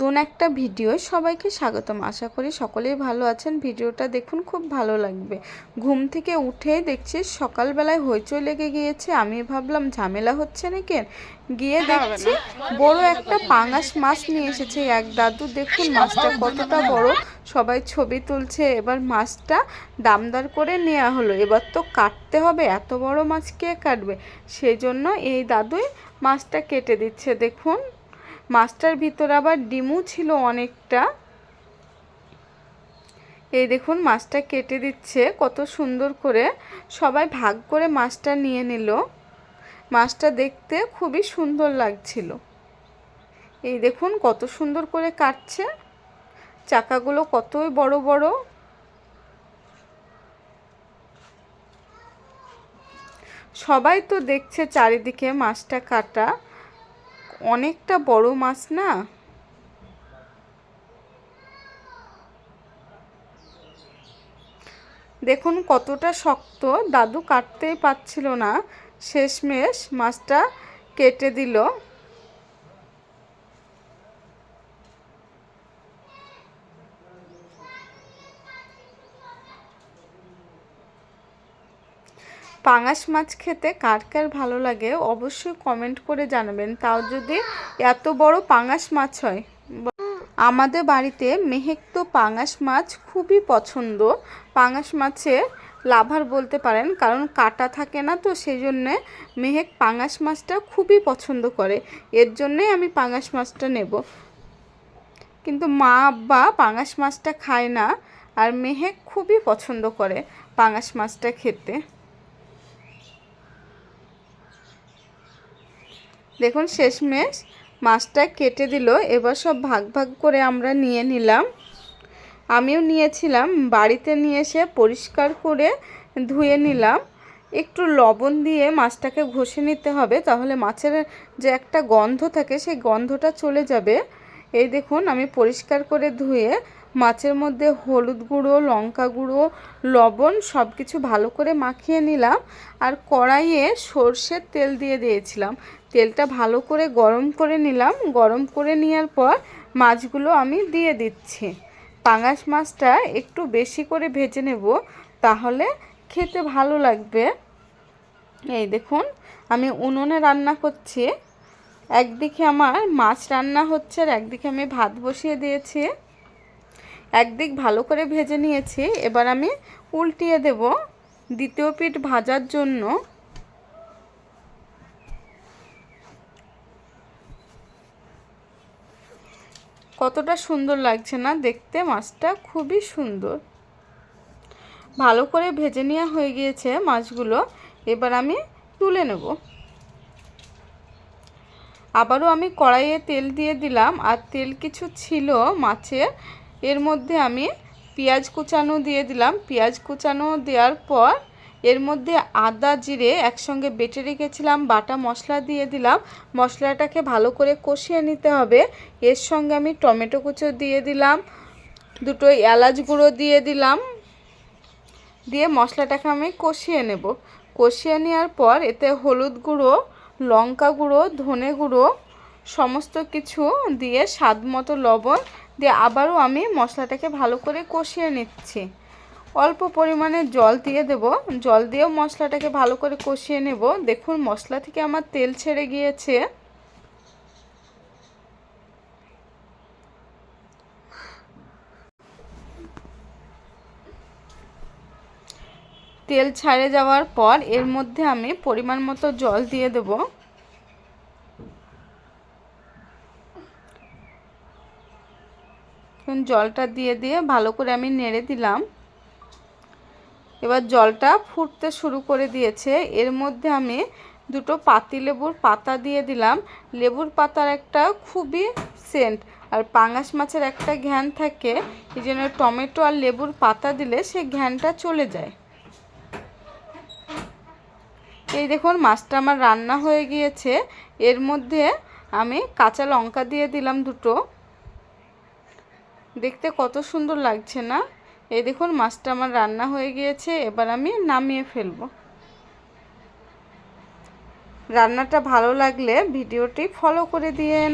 নতুন একটা ভিডিও সবাইকে স্বাগতম। আশা করি সকলেই ভালো আছেন। ভিডিওটা দেখুন, খুব ভালো লাগবে। ঘুম থেকে উঠেই দেখছি সকালবেলায় হইচই লেগে গিয়েছে। আমি ভাবলাম ঝামেলা হচ্ছে নাকি, গিয়ে দেখছি বড় একটা পাঙাশ মাছ নিয়ে এসেছে এক দাদু। দেখুন মাছটা কতটা বড়, সবাই ছবি তুলছে। এবার মাছটা দামদার করে নেওয়া হলো। এবার তো কাটতে হবে, এত বড় মাছ কে কাটবে, সেই জন্য এই দাদুই মাছটা কেটে দিচ্ছে। দেখুন মাছটার ভিতরে আবার ডিমও ছিল অনেকটা। এই দেখুন মাছটা কেটে দিচ্ছে কত সুন্দর করে। সবাই ভাগ করে মাছটা নিয়ে নিল। মাছটা দেখতে খুবই সুন্দর লাগছিল। এই দেখুন কত সুন্দর করে কাটছে, চাকাগুলো কতই বড় বড়। সবাই তো দেখছে চারিদিকে মাছটা কাটা, অনেকটা বড় মাছ না। দেখুন কতটা শক্ত, দাদু কাটতেই পারছিল না, শেষমেশ মাছটা কেটে দিল। পাঙাশ মাছ খেতে কার কার ভালো লাগে অবশ্যই কমেন্ট করে জানাবেন, তাও যদি এত বড় পাঙাশ মাছ হয়। আমাদের বাড়িতে মেহেক তো পাঙাশ মাছ খুবই পছন্দ। পাঙাশ মাছের লাভার বলতে পারেন, কারণ কাটা থাকে না তো, সেই জন্যে মেহেক পাঙাশ মাছটা খুবই পছন্দ করে। এর জন্যই আমি পাঙাশ মাছটা নেব। কিন্তু মা আব্বা পাঙাশ মাছটা খায় না, আর মেহেক খুবই পছন্দ করে পাঙাশ মাছটা খেতে। দেখুন শেষমেশ মাছটা কেটে দিল। এবার সব ভাগ ভাগ করে আমরা নিয়ে নিলাম। আমিও নিয়েছিলাম, বাড়িতে নিয়ে এসে পরিষ্কার করে ধুয়ে নিলাম। একটু লবণ দিয়ে মাছটাকে ঘষে নিতে হবে, তাহলে মাছের যে একটা গন্ধ থাকে সেই গন্ধটা চলে যাবে। এই দেখুন আমি পরিষ্কার করে ধুয়ে মাছের মধ্যে হলুদ গুঁড়ো, লঙ্কা গুঁড়ো, লবণ সব কিছু ভালো করে মাখিয়ে নিলাম। আর কড়াইয়ে সর্ষের তেল দিয়ে দিয়েছিলাম। তেলটা ভালো করে গরম করে নিলাম। গরম করে নেওয়ার পর মাছগুলো আমি দিয়ে দিচ্ছি। পাঙাশ মাছটা একটু বেশি করে ভেজে নেব, তাহলে খেতে ভালো লাগবে। এই দেখুন আমি উনুনে রান্না করছি। একদিকে আমার মাছ রান্না হচ্ছে আর একদিকে আমি ভাত বসিয়ে দিয়েছি। একদিক ভালো করে ভেজে নিয়েছি, এবার আমি উল্টিয়ে দেব দ্বিতীয় পিঠ ভাজার জন্য। কতটা সুন্দর লাগছে না দেখতে, মাছটা খুবই সুন্দর। ভালো করে ভেজে নেওয়া হয়ে গিয়েছে মাছগুলো, এবার আমি তুলে নেব। আবারও আমি কড়াইয়ে তেল দিয়ে দিলাম, আর তেল কিছু ছিল মাছের, এর মধ্যে আমি পেঁয়াজ কুচানো দিয়ে দিলাম। পেঁয়াজ কুচানো দেওয়ার পর এর মধ্যে আদা জিরে একসঙ্গে বেটে রেখেছিলাম, বাটা মশলা দিয়ে দিলাম। মশলাটাকে ভালো করে কষিয়ে নিতে হবে। এর সঙ্গে আমি টমেটো কুচো দিয়ে দিলাম, দুটো এলাচ গুঁড়ো দিয়ে দিলাম। দিয়ে মশলাটাকে আমি কষিয়ে নেব। কষিয়ে নেওয়ার পর এতে হলুদ গুঁড়ো, লঙ্কা গুঁড়ো, ধনে গুঁড়ো সমস্ত কিছু দিয়ে স্বাদ মতো লবণ দিয়ে আবারও আমি মশলাটাকে ভালো করে কষিয়ে নিচ্ছি। অল্প পরিমাণে জল দিয়ে দেব। জল দিয়েও মশলাটাকে ভালো করে কষিয়ে নেব। দেখুন মশলা থেকে আমার তেল ছেড়ে গিয়েছে। তেল ছাড়ে যাওয়ার পর এর মধ্যে আমি পরিমাণ মতো জল দিয়ে দেব। জলটা দিয়ে দিয়ে ভালো করে আমি নেড়ে দিলাম। এবার জলটা ফুটতে শুরু করে দিয়েছে। এর মধ্যে আমি দুটো পাতিলেবুর পাতা দিয়ে দিলাম। লেবুর পাতার একটা খুবই সেন্ট, আর পাঙাশ মাছের একটা ঘ্রাণ থাকে, এই জন্য টমেটো আর লেবুর পাতা দিলে সেই ঘ্রাণটা চলে যায়। এই দেখুন মাছটা আমার রান্না হয়ে গিয়েছে। এর মধ্যে আমি কাঁচা লঙ্কা দিয়ে দিলাম দুটো। দেখতে কত সুন্দর লাগছে না। এই দেখুন মাছটা আমার রান্না হয়ে গিয়েছে, এবার আমি নামিয়ে ফেলবো। রান্নাটা ভালো লাগলে ভিডিওটি ফলো করে দিয়েন।